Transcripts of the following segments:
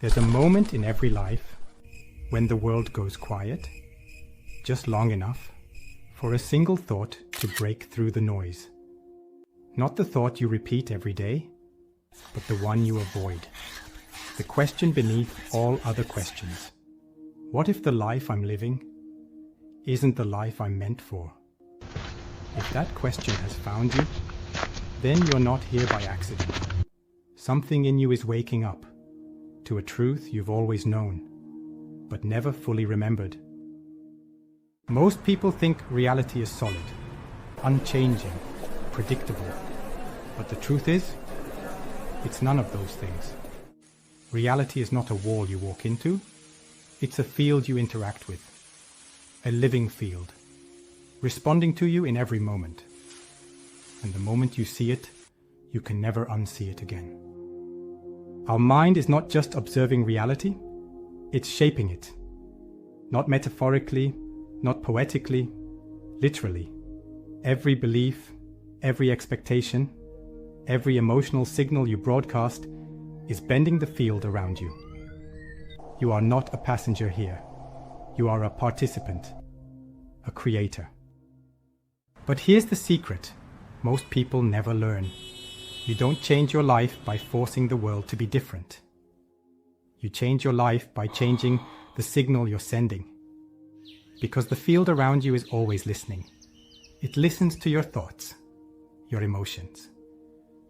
There's a moment in every life when the world goes quiet, just long enough for a single thought to break through the noise. Not the thought you repeat every day, but the one you avoid. The question beneath all other questions. What if the life I'm living isn't the life I'm meant for? If that question has found you, then you're not here by accident. Something in you is waking up to a truth you've always known, but never fully remembered. Most people think reality is solid, unchanging, predictable. But the truth is, it's none of those things. Reality is not a wall you walk into. It's a field you interact with. A living field, responding to you in every moment. And the moment you see it, you can never unsee it again. Our mind is not just observing reality, it's shaping it. Not metaphorically, not poetically, literally. Every belief, every expectation, every emotional signal you broadcast is bending the field around you. You are not a passenger here. You are a participant, a creator. But here's the secret most people never learn. You don't change your life by forcing the world to be different. You change your life by changing the signal you're sending. Because the field around you is always listening. It listens to your thoughts, your emotions,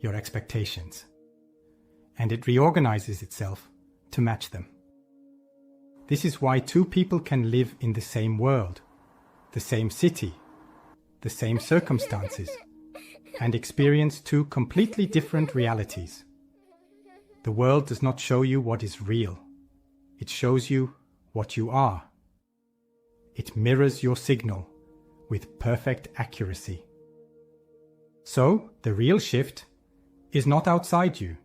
your expectations, and it reorganizes itself to match them. This is why two people can live in the same world, the same city, the same circumstances, and experience two completely different realities. The world does not show you what is real. It shows you what you are. It mirrors your signal with perfect accuracy. So, the real shift is not outside you.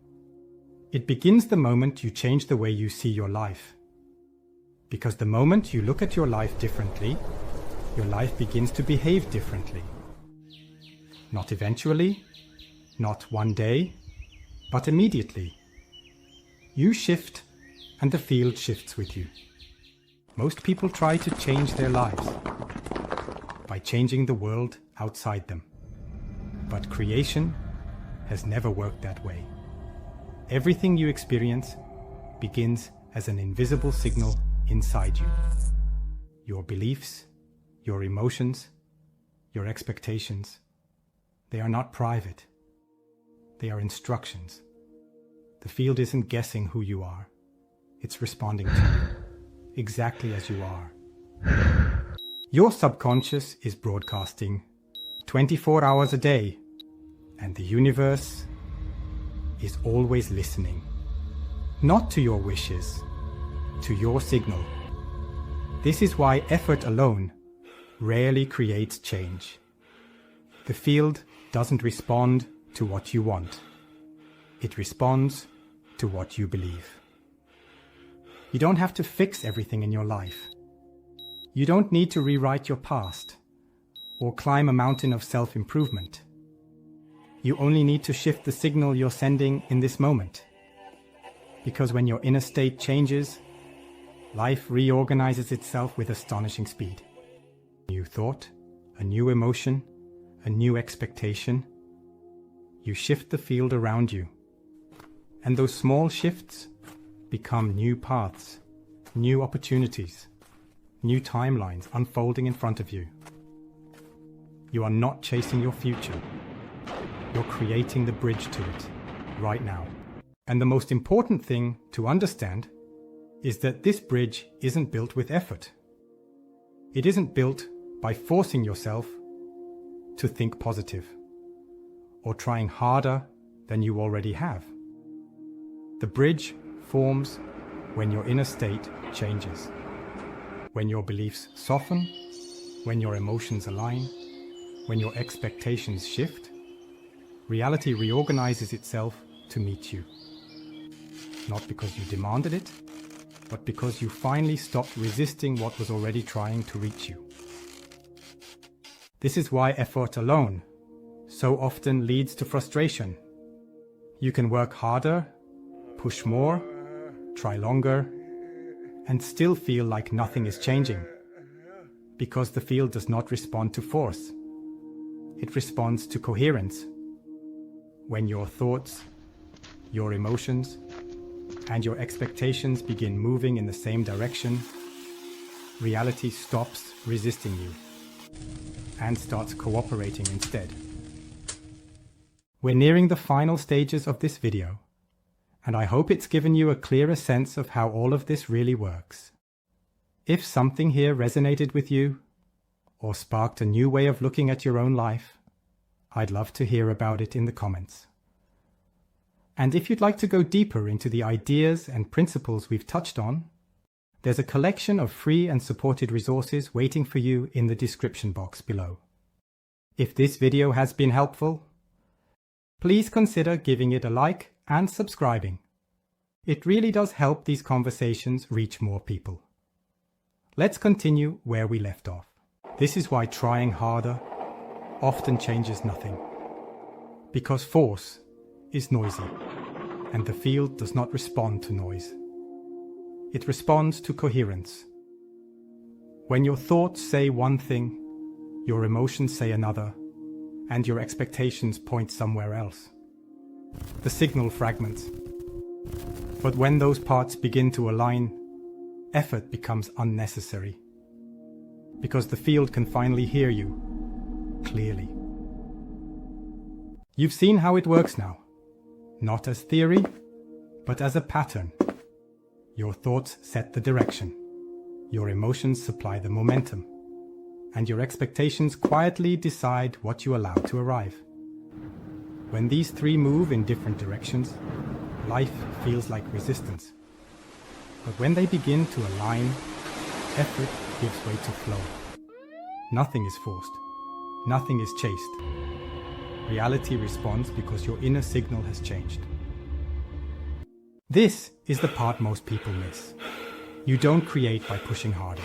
It begins the moment you change the way you see your life. Because the moment you look at your life differently, your life begins to behave differently. Not eventually, not one day, but immediately. You shift and the field shifts with you. Most people try to change their lives by changing the world outside them. But creation has never worked that way. Everything you experience begins as an invisible signal inside you. Your beliefs, your emotions, your expectations, they are not private. They are instructions. The field isn't guessing who you are. It's responding to you, exactly as you are. Your subconscious is broadcasting 24 hours a day, and the universe is always listening. Not to your wishes, to your signal. This is why effort alone rarely creates change. The field doesn't respond to what you want. It responds to what you believe. You don't have to fix everything in your life. You don't need to rewrite your past or climb a mountain of self-improvement. You only need to shift the signal you're sending in this moment. Because when your inner state changes, life reorganizes itself with astonishing speed. A new thought, a new emotion, a new expectation. You shift the field around you. And those small shifts become new paths, new opportunities, new timelines unfolding in front of you. You are not chasing your future. You're creating the bridge to it right now. And the most important thing to understand is that this bridge isn't built with effort. It isn't built by forcing yourself to think positive or trying harder than you already have. The bridge forms when your inner state changes, when your beliefs soften, when your emotions align, when your expectations shift. Reality reorganizes itself to meet you. Not because you demanded it, but because you finally stopped resisting what was already trying to reach you. This is why effort alone so often leads to frustration. You can work harder, push more, try longer, and still feel like nothing is changing, because the field does not respond to force. It responds to coherence. When your thoughts, your emotions, and your expectations begin moving in the same direction, reality stops resisting you and starts cooperating instead. We're nearing the final stages of this video, and I hope it's given you a clearer sense of how all of this really works. If something here resonated with you, or sparked a new way of looking at your own life, I'd love to hear about it in the comments. And if you'd like to go deeper into the ideas and principles we've touched on, there's a collection of free and supported resources waiting for you in the description box below. If this video has been helpful, please consider giving it a like and subscribing. It really does help these conversations reach more people. Let's continue where we left off. This is why trying harder often changes nothing. Because force is noisy, and the field does not respond to noise. It responds to coherence. When your thoughts say one thing, your emotions say another, and your expectations point somewhere else, the signal fragments. But when those parts begin to align, effort becomes unnecessary, because the field can finally hear you clearly. You've seen how it works now, not as theory, but as a pattern. Your thoughts set the direction, your emotions supply the momentum, and your expectations quietly decide what you allow to arrive. When these three move in different directions, life feels like resistance. But when they begin to align, effort gives way to flow. Nothing is forced. Nothing is chased. Reality responds because your inner signal has changed. This is the part most people miss. You don't create by pushing harder.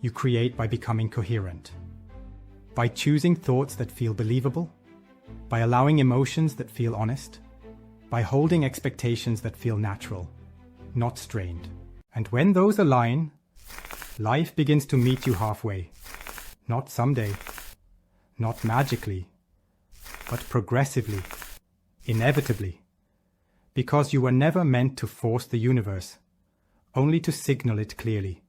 You create by becoming coherent. By choosing thoughts that feel believable. By allowing emotions that feel honest. By holding expectations that feel natural, not strained. And when those align, life begins to meet you halfway. Not someday, not magically, but progressively, inevitably. Because you were never meant to force the universe, only to signal it clearly.